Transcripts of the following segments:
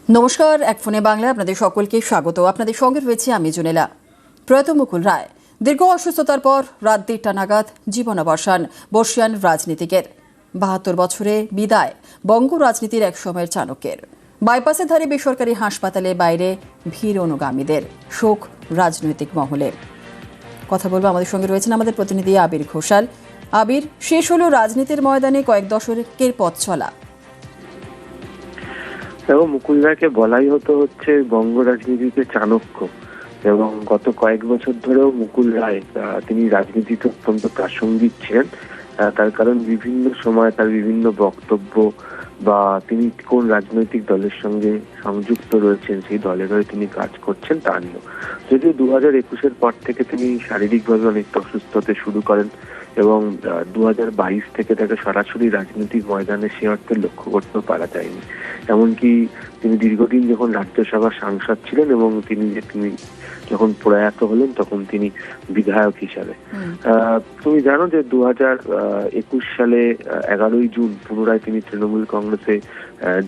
নমস্কার, এক ফোনে বাংলা আপনাদের সকলকে স্বাগত। আপনাদের সঙ্গে রয়েছে আমি জুনেলা। প্রয়াত মুকুল রায় দীর্ঘ অসুস্থতার পর রাত 1:30 নাগাদ জীবনাবসান বর্ষিয়ান রাজনীতিকের। 72 বছরে বিদায় বঙ্গ রাজনীতির এক সময়ের চাণক্যের। বাইপাসের ধারে বেসরকারি হাসপাতালে বাইরে ভিড় অনুগামীদের, শোক রাজনৈতিক মহলে। কথা বলবো, আমাদের সঙ্গে রয়েছেন আমাদের প্রতিনিধি আবির ঘোষাল। আবির, শেষ হলো রাজনীতির ময়দানে কয়েক দশকের পথ চলা। এবং মুকুল রায়কে বলাই হচ্ছে বঙ্গ রাজনীতিতে চাণক্য। এবং গত কয়েক বছর ধরেও মুকুল রায় তিনি রাজনীতিতে অত্যন্ত প্রাসঙ্গিক ছিলেন। তার কারণ বিভিন্ন সময় তার বিভিন্ন বক্তব্য বা তিনি কোন রাজনৈতিক দলের সঙ্গে সংযুক্ত রয়েছেন, সেই দলের হয়ে তিনি কাজ করছেন তা নিয়েও। যদিও 2021-এর পর থেকে তিনি শারীরিকভাবে অনেকটা অসুস্থ হতে শুরু করেন এবং 2022 থেকে তাকে সরাসরি রাজনৈতিক ময়দানে সে অর্থে লক্ষ্য করতেও পারা যায়নি। এমনকি তিনি দীর্ঘদিন যখন রাজ্যসভার সাংসদ ছিলেন এবং তিনি যখন প্রয়াত হলেন তখন তিনি বিধায়ক হিসাবে। তুমি জানো যে 2021 সালে 11ই জুন পুনরায় তিনি তৃণমূল কংগ্রেসে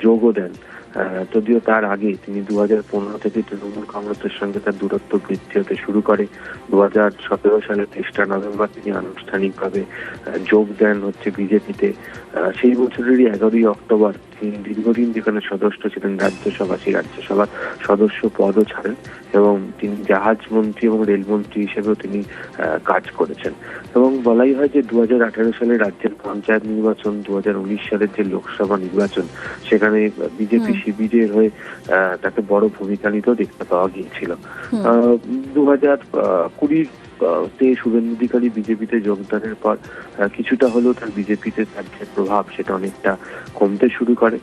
যোগও দেন। যদিও তার আগে তিনি 2015 থেকে তৃণমূল কংগ্রেসের সঙ্গে তার দূরত্ব বৃদ্ধি হতে শুরু করে। 2017 সালের 23 নভেম্বর তিনি আনুষ্ঠানিকভাবে যোগ দেন বিজেপিতে। সেই বছরেরই 11ই অক্টোবর তিনি দীর্ঘদিন যেখানে সদস্য ছিলেন সেই রাজ্যসভার সদস্য পদও ছাড়েন এবং তিনি জাহাজ মন্ত্রী এবং রেলমন্ত্রী হিসেবেও তিনি কাজ করেছেন। এবং বলাই হয় যে 2018 সালে রাজ্যের পঞ্চায়েত নির্বাচন, 2019 সালের যে লোকসভা নির্বাচন, সেখানে বিজেপি শিবিরের হয়ে তাকে বড় ভূমিকা নিতেও দেখতে পাওয়া গিয়েছিল। 2020 তে শুভেন্দু অধিকারী বিজেপিতে যোগদানের পর কিছুটা হলেও তার বিজেপিতে তার যে প্রভাব সেটা অনেকটা কমতে শুরু করে।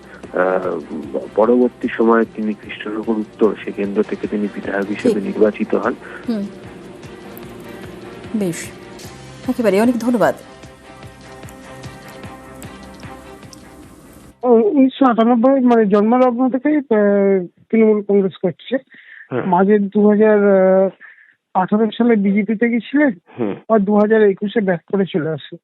পরবর্তী সময়ে তিনি কৃষ্ণনগর উত্তর সে কেন্দ্র থেকে তিনি বিধায়ক হিসেবে নির্বাচিত হন। বেশ, একেবারে অনেক ধন্যবাদ। 1998 জন্মলগ্ন থেকেই তৃণমূল কংগ্রেস করছে। মাঝে 2018 সালে বিজেপিতে গিয়েছিলেন আর 2021-এ ব্যাক করে চলে আসে।